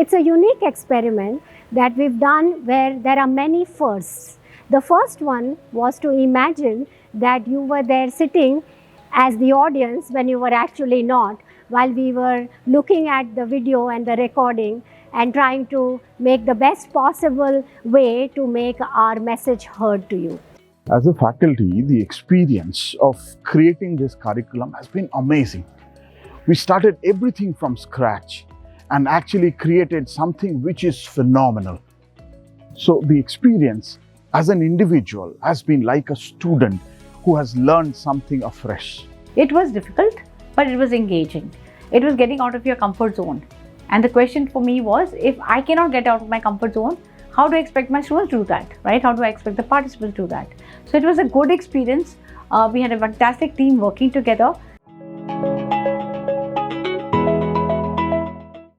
It's a unique experiment that we've done where there are many firsts. The first one was to imagine that you were there sitting as the audience when you were actually not, while we were looking at the video and the recording and trying to make the best possible way to make our message heard to you. As a faculty, the experience of creating this curriculum has been amazing. We started everything from scratch and actually created something which is phenomenal. So the experience as an individual has been like a student who has learned something afresh. It was difficult, but it was engaging. It was getting out of your comfort zone. And the question for me was, if I cannot get out of my comfort zone, how do I expect my students to do that, right? How do I expect the participants to do that? So it was a good experience. We had a fantastic team working together.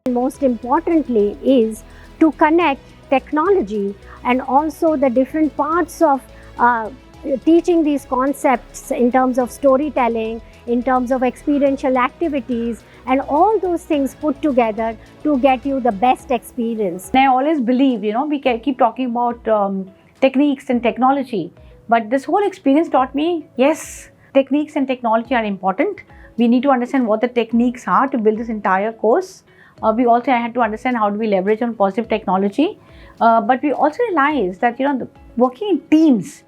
Most importantly is to connect technology and also the different parts of teaching these concepts in terms of storytelling, in terms of experiential activities, and all those things put together to get you the best experience. And I always believe, we keep talking about techniques and technology, but this whole experience taught me, yes, techniques and technology are important. We need to understand what the techniques are to build this entire course. We also had to understand how do we leverage on positive technology. But we also realized that, working in teams,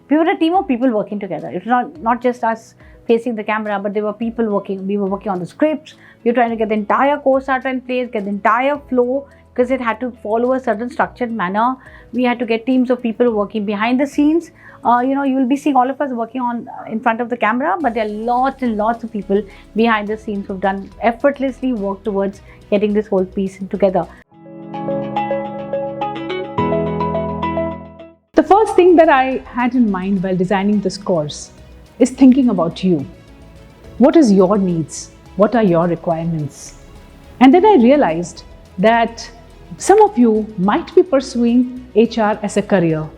we were a team of people working together. It was not just us facing the camera, but there were people working. We were working on the scripts. We were trying to get the entire course out in place, get the entire flow, because it had to follow a certain structured manner. We had to get teams of people working behind the scenes. You will be seeing all of us working in front of the camera, but there are lots and lots of people behind the scenes who've done effortlessly work towards getting this whole piece together. The first thing that I had in mind while designing this course is thinking about you. What is your needs? What are your requirements? And then I realized that some of you might be pursuing HR as a career,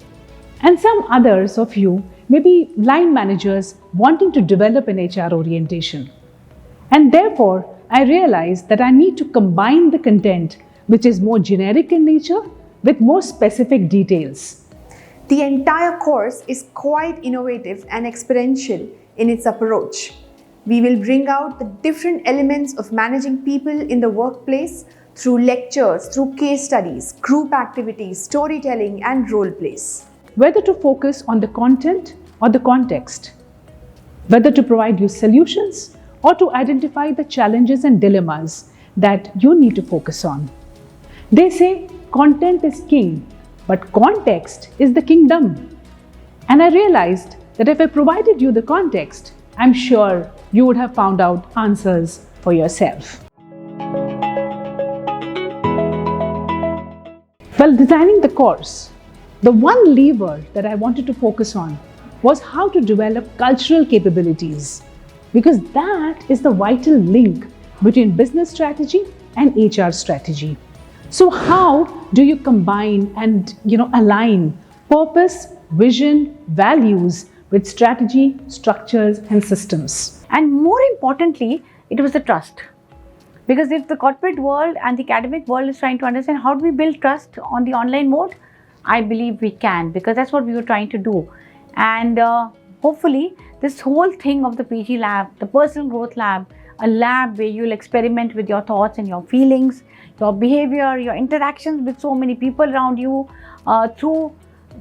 and some others of you may be line managers wanting to develop an HR orientation. And therefore, I realized that I need to combine the content which is more generic in nature with more specific details. The entire course is quite innovative and experiential in its approach. We will bring out the different elements of managing people in the workplace through lectures, through case studies, group activities, storytelling, and role plays. Whether to focus on the content or the context, whether to provide you solutions or to identify the challenges and dilemmas that you need to focus on. They say content is king, but context is the kingdom. And I realized that if I provided you the context, I'm sure you would have found out answers for yourself. While designing the course, the one lever that I wanted to focus on was how to develop cultural capabilities, because that is the vital link between business strategy and HR strategy. So how do you combine and align purpose, vision, values with strategy, structures, and systems? And more importantly, it was the trust. Because if the corporate world and the academic world is trying to understand how do we build trust on the online mode, I believe we can, because that's what we were trying to do. And hopefully, this whole thing of the PG lab, the personal growth lab, a lab where you'll experiment with your thoughts and your feelings, your behavior, your interactions with so many people around you, through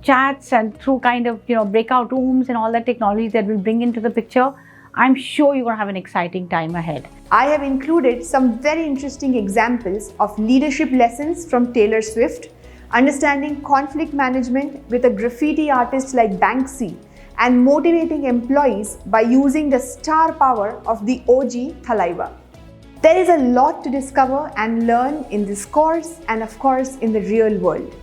chats and through breakout rooms and all that technology that we'll bring into the picture, I'm sure you're going to have an exciting time ahead. I have included some very interesting examples of leadership lessons from Taylor Swift, understanding conflict management with a graffiti artist like Banksy, and motivating employees by using the star power of the OG Thalaiva. There is a lot to discover and learn in this course and of course in the real world.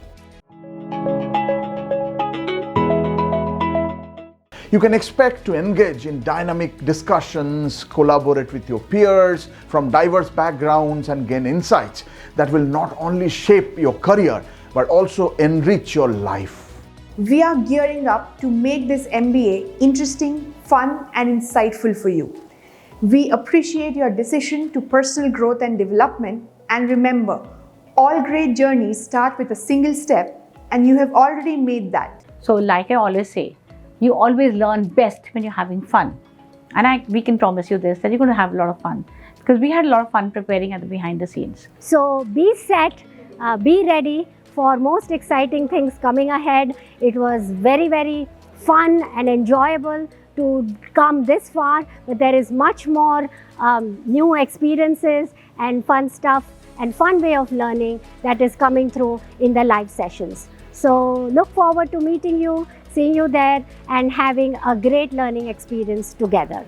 You can expect to engage in dynamic discussions, collaborate with your peers from diverse backgrounds, and gain insights that will not only shape your career but also enrich your life. We are gearing up to make this MBA interesting, fun, and insightful for you. We appreciate your decision to personal growth and development, and remember, All great journeys start with a single step, and you have already made that. So like I always say, you always learn best when you're having fun. And we can promise you this, that you're going to have a lot of fun. Because we had a lot of fun preparing at the behind the scenes. So be set, be ready for most exciting things coming ahead. It was very, very fun and enjoyable to come this far, but there is much more new experiences and fun stuff and fun way of learning that is coming through in the live sessions. So look forward to meeting you, seeing you there and having a great learning experience together.